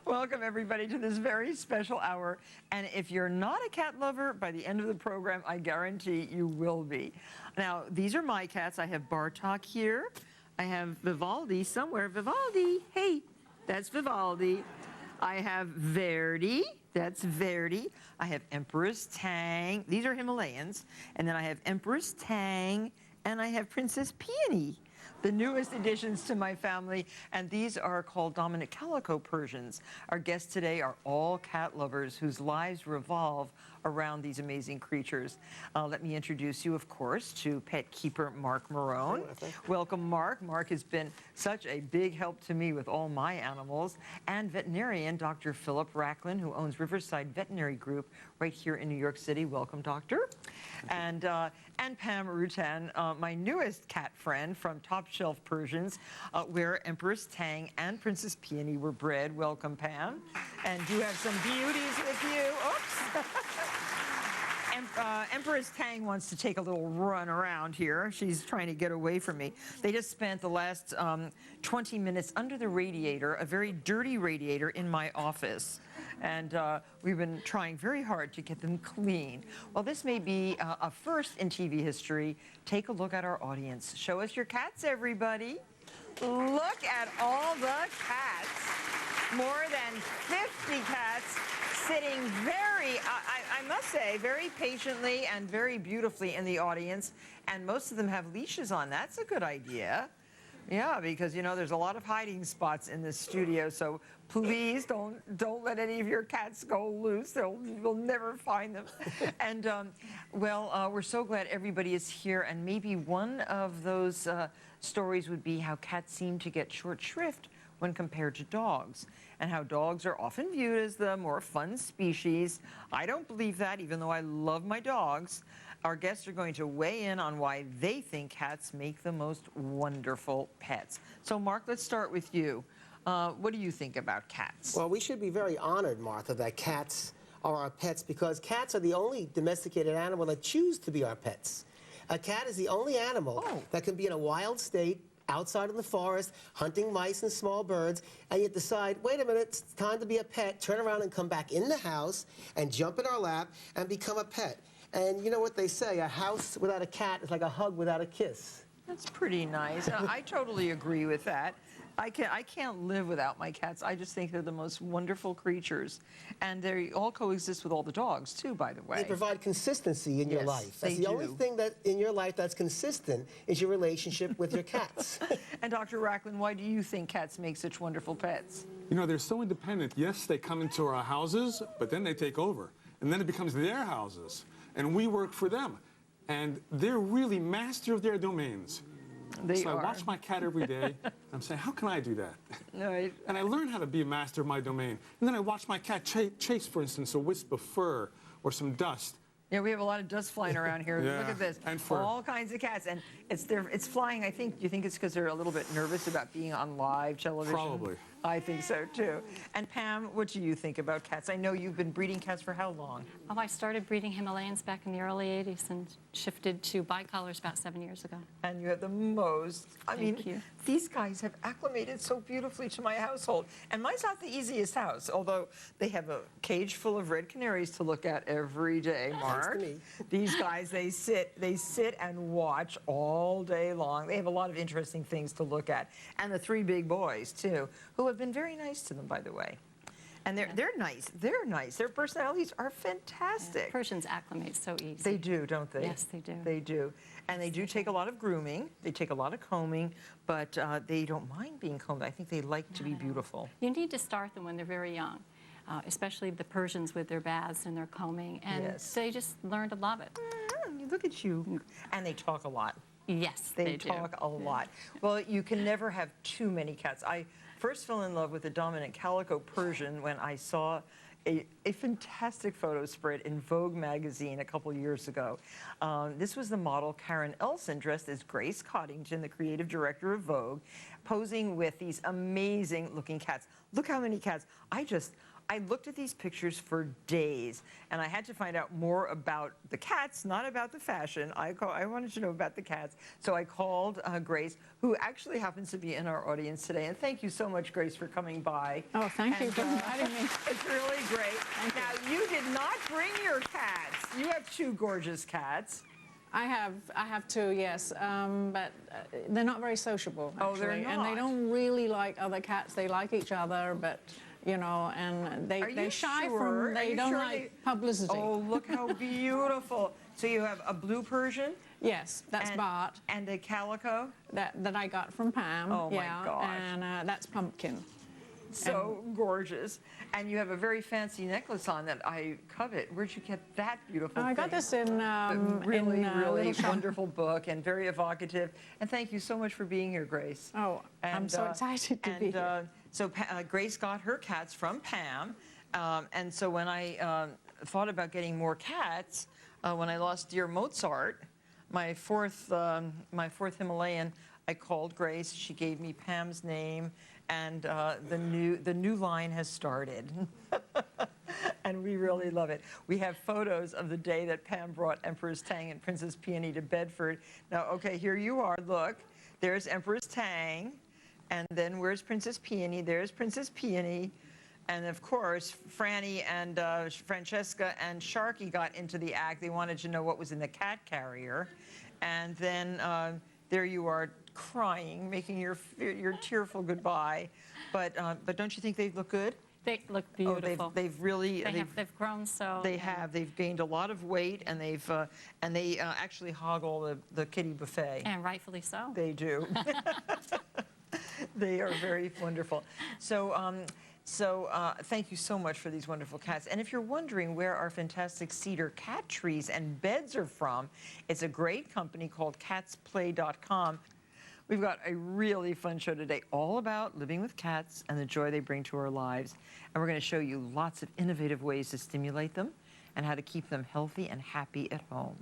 Welcome, everybody, to this very special hour. And if you're not a cat lover, by the end of the program, I guarantee you will be. Now, these are my cats. I have Bartok here. I have Vivaldi somewhere. Vivaldi, hey, that's Vivaldi. I have Verdi. That's Verdi. I have Empress Tang. These are Himalayans. And then I have Empress Tang, and I have Princess Peony, the newest additions to my family, and these are called Dominant Calico Persians. Our guests today are all cat lovers whose lives revolve around these amazing creatures. Let me introduce you, of course, to pet keeper Mark Marone. Welcome, Mark. Mark has been such a big help to me with all my animals. And veterinarian Dr. Philip Racklin, who owns Riverside Veterinary Group right here in New York City. Welcome, Doctor. And Pam Rutan, my newest cat friend from Top Shelf Persians, where Empress Tang and Princess Peony were bred. Welcome, Pam. And you have some beauties with you. Oops. Empress Tang wants to take a little run around here. She's trying to get away from me. They just spent the last 20 minutes under the radiator, a very dirty radiator in my office. And we've been trying very hard to get them clean. Well, this may be a first in TV history. Take a look at our audience. Show us your cats, everybody. Look at all the cats. More than 50 cats sitting very, I must say, very patiently and very beautifully in the audience. And most of them have leashes on. That's a good idea. Yeah, because, you know, there's a lot of hiding spots in this studio, so please don't let any of your cats go loose. You'll never find them. And, we're so glad everybody is here, and maybe one of those stories would be how cats seem to get short shrift when compared to dogs, and how dogs are often viewed as the more fun species. I don't believe that, even though I love my dogs. Our guests are going to weigh in on why they think cats make the most wonderful pets. So, Mark, let's start with you. What do you think about cats? Well, we should be very honored, Martha, that cats are our pets, because cats are the only domesticated animal that choose to be our pets. A cat is the only animal that can be in a wild state, outside in the forest, hunting mice and small birds, and yet decide, wait a minute, it's time to be a pet, turn around and come back in the house and jump in our lap and become a pet. And you know what they say, a house without a cat is like a hug without a kiss. That's pretty nice. I totally agree with that. I can't live without my cats. I just think they're the most wonderful creatures. And they all coexist with all the dogs, too, by the way. They provide consistency in your life. That's the only thing that in your life that's consistent is your relationship with your cats. And Dr. Racklin, why do you think cats make such wonderful pets? You know, they're so independent. Yes, they come into our houses, but then they take over. And then it becomes their houses. And we work for them. And they're really master of their domains. So I watch my cat every day, and I'm saying, how can I do that? Right. And I learn how to be a master of my domain. And then I watch my cat chase, for instance, a wisp of fur or some dust. Yeah, we have a lot of dust flying around here. Yeah, look at this. and fur. All kinds of cats. And it's flying, I think. Do you think it's because they're a little bit nervous about being on live television? Probably. I think so, too. And Pam, what do you think about cats? I know you've been breeding cats for how long? Oh, I started breeding Himalayans back in the early 80s and shifted to bicolors about 7 years ago. And you have the most. Thank you. These guys have acclimated so beautifully to my household. And mine's not the easiest house, although they have a cage full of red canaries to look at every day, Mark. Thanks to me. These guys, they sit and watch all day long. They have a lot of interesting things to look at. And the three big boys, too, who have been very nice to them, by the way. And they're nice. They're nice. Their personalities are fantastic. Yeah, Persians acclimate so easy. They do, don't they? Yes, they do. They do. And they do take a lot of grooming. They take a lot of combing, but they don't mind being combed. I think they like to be beautiful. You need to start them when they're very young, especially the Persians with their baths and their combing. And they just learn to love it. Look at you. And they talk a lot. Yes, They talk a lot. Well, you can never have too many cats. I first fell in love with the Dominant Calico Persian when I saw a fantastic photo spread in Vogue magazine a couple years ago. This was the model Karen Elson, dressed as Grace Coddington, the creative director of Vogue, posing with these amazing looking cats. Look how many cats. I looked at these pictures for days, and I had to find out more about the cats, not about the fashion. I wanted to know about the cats. So I called Grace, who actually happens to be in our audience today. And thank you so much, Grace, for coming by. Oh, thank you for inviting me. It's really great. Now, you did not bring your cats. You have 2 gorgeous cats. I have 2, yes, but they're not very sociable, actually. Oh, they're not. And they don't really like other cats. They like each other, but, you know, and they shy from, they don't like publicity. Oh, look how beautiful. So you have a blue Persian? Yes, that's Bart. And a calico? That I got from Pam. Oh, my gosh. And that's Pumpkin. So gorgeous. And you have a very fancy necklace on that I covet. Where'd you get that beautiful I got thing? this in really little shop. wonderful book and very evocative. And thank you so much for being here, Grace. Oh, I'm so excited to be here. So Grace got her cats from Pam. And so when I thought about getting more cats, when I lost dear Mozart, my fourth Himalayan, I called Grace. She gave me Pam's name, and the new line has started. And we really love it. We have photos of the day that Pam brought Empress Tang and Princess Peony to Bedford. Now, okay, here you are. Look, there's Empress Tang, and then where's Princess Peony? There's Princess Peony. And of course, Franny and Francesca and Sharky got into the act. They wanted to know what was in the cat carrier. And then there you are crying, making your tearful goodbye. But don't you think they look good? They look beautiful. Oh, they've really They've grown so. They have. They've gained a lot of weight, and they actually hog all the kitty buffet. And rightfully so. They do. They are very wonderful. So thank you so much for these wonderful cats. And if you're wondering where our fantastic cedar cat trees and beds are from, it's a great company called catsplay.com. We've got a really fun show today, all about living with cats and the joy they bring to our lives. And we're going to show you lots of innovative ways to stimulate them and how to keep them healthy and happy at home.